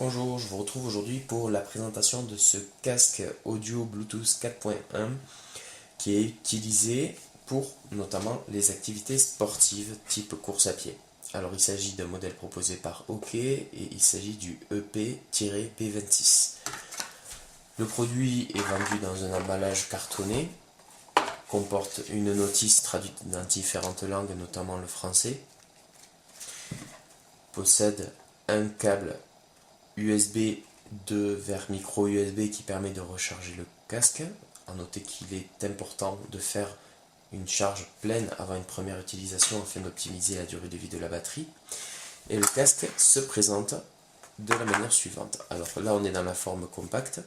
Bonjour, je vous retrouve aujourd'hui pour la présentation de ce casque audio Bluetooth 4.1 qui est utilisé pour notamment les activités sportives type course à pied. Alors il s'agit d'un modèle proposé par OK et il s'agit du EP-P26. Le produit est vendu dans un emballage cartonné, comporte une notice traduite dans différentes langues, notamment le français, possède un câble USB 2 vers micro USB qui permet de recharger le casque. A noter qu'il est important de faire une charge pleine avant une première utilisation afin d'optimiser la durée de vie de la batterie. Et le casque se présente de la manière suivante. Alors là on est dans la forme compacte,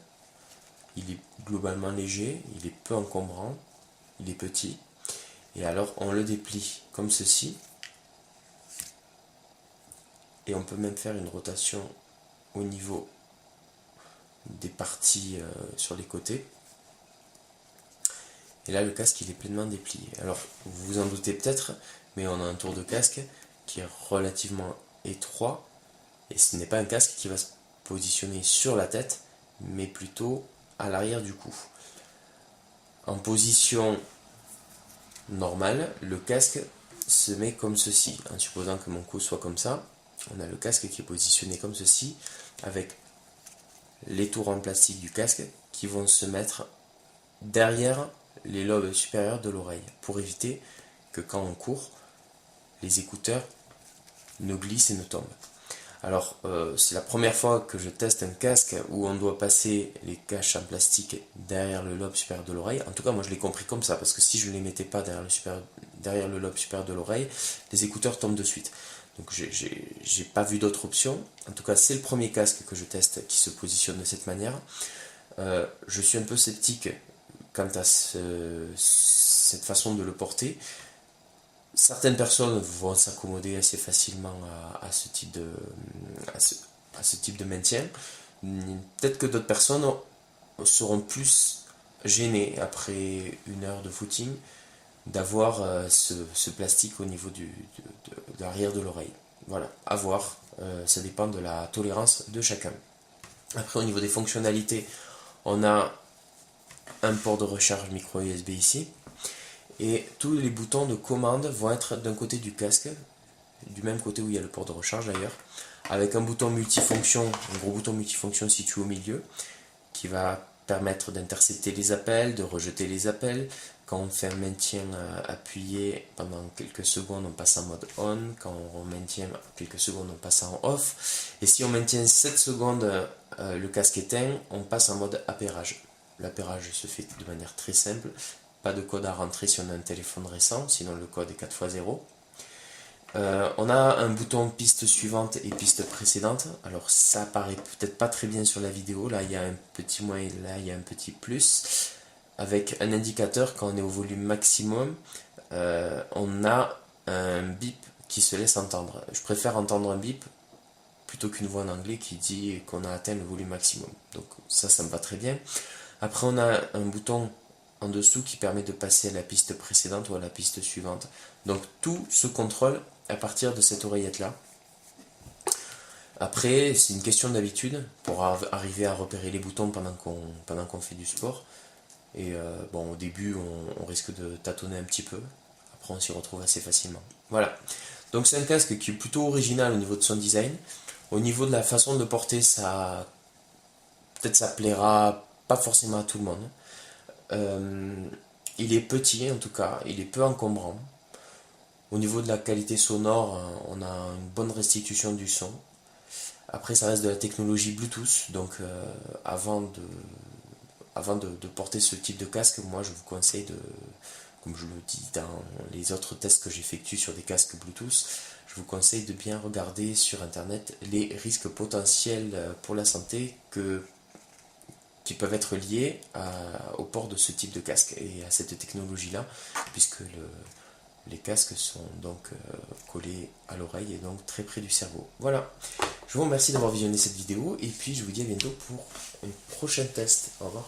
il est globalement léger, il est peu encombrant, il est petit. Et alors on le déplie comme ceci. Et on peut même faire une rotation au niveau des parties sur les côtés. Et là le casque il est pleinement déplié. Alors vous vous en doutez peut-être, mais on a un tour de casque qui est relativement étroit. Et ce n'est pas un casque qui va se positionner sur la tête, mais plutôt à l'arrière du cou. En position normale, le casque se met comme ceci. En supposant que mon cou soit comme ça, on a le casque qui est positionné comme ceci, avec les tours en plastique du casque qui vont se mettre derrière les lobes supérieurs de l'oreille, pour éviter que quand on court, les écouteurs ne glissent et ne tombent. Alors, c'est la première fois que je teste un casque où on doit passer les caches en plastique derrière le lobe supérieur de l'oreille. En tout cas, moi je l'ai compris comme ça, parce que si je ne les mettais pas derrière le lobe supérieur de l'oreille, les écouteurs tombent de suite. Donc j'ai pas vu d'autre option. En tout cas, c'est le premier casque que je teste qui se positionne de cette manière. Je suis un peu sceptique quant à cette façon de le porter. Certaines personnes vont s'accommoder assez facilement à ce type de maintien. Peut-être que d'autres personnes seront plus gênées après une heure de footing d'avoir ce plastique au niveau de l'arrière de l'oreille. Voilà, à voir, ça dépend de la tolérance de chacun. Après, au niveau des fonctionnalités, on a un port de recharge micro USB ici, et tous les boutons de commande vont être d'un côté du casque, du même côté où il y a le port de recharge d'ailleurs, avec un bouton multifonction, un gros bouton multifonction situé au milieu, qui va permettre d'intercepter les appels, de rejeter les appels. Quand on fait un maintien appuyé pendant quelques secondes, on passe en mode on. Quand on maintient quelques secondes, on passe en off. Et si on maintient 7 secondes le casque éteint, on passe en mode appairage. L'appairage se fait de manière très simple. Pas de code à rentrer si on a un téléphone récent, sinon le code est 4x0. On a un bouton piste suivante et piste précédente. Alors ça apparaît peut-être pas très bien sur la vidéo. Là il y a un petit moins et là il y a un petit plus. Avec un indicateur quand on est au volume maximum, on a un bip qui se laisse entendre. Je préfère entendre un bip plutôt qu'une voix en anglais qui dit qu'on a atteint le volume maximum. Donc ça me va très bien. Après on a un bouton en dessous qui permet de passer à la piste précédente ou à la piste suivante. Donc tout se contrôle à partir de cette oreillette là. Après c'est une question d'habitude pour arriver à repérer les boutons pendant qu'on fait du sport. Et bon, au début on risque de tâtonner un petit peu, après on s'y retrouve assez facilement. Voilà, donc c'est un casque qui est plutôt original au niveau de son design. Au niveau de la façon de porter, peut-être ça plaira pas forcément à tout le monde. Il est petit en tout cas, il est peu encombrant. Au niveau de la qualité sonore, on a une bonne restitution du son. Après ça reste de la technologie Bluetooth, donc avant de porter ce type de casque, moi je vous conseille comme je le dis dans les autres tests que j'effectue sur des casques Bluetooth, je vous conseille de bien regarder sur internet les risques potentiels pour la santé qui peuvent être liés au port de ce type de casque et à cette technologie là, puisque les casques sont donc collés à l'oreille et donc très près du cerveau. Voilà, je vous remercie d'avoir visionné cette vidéo et puis je vous dis à bientôt pour un prochain test. Au revoir.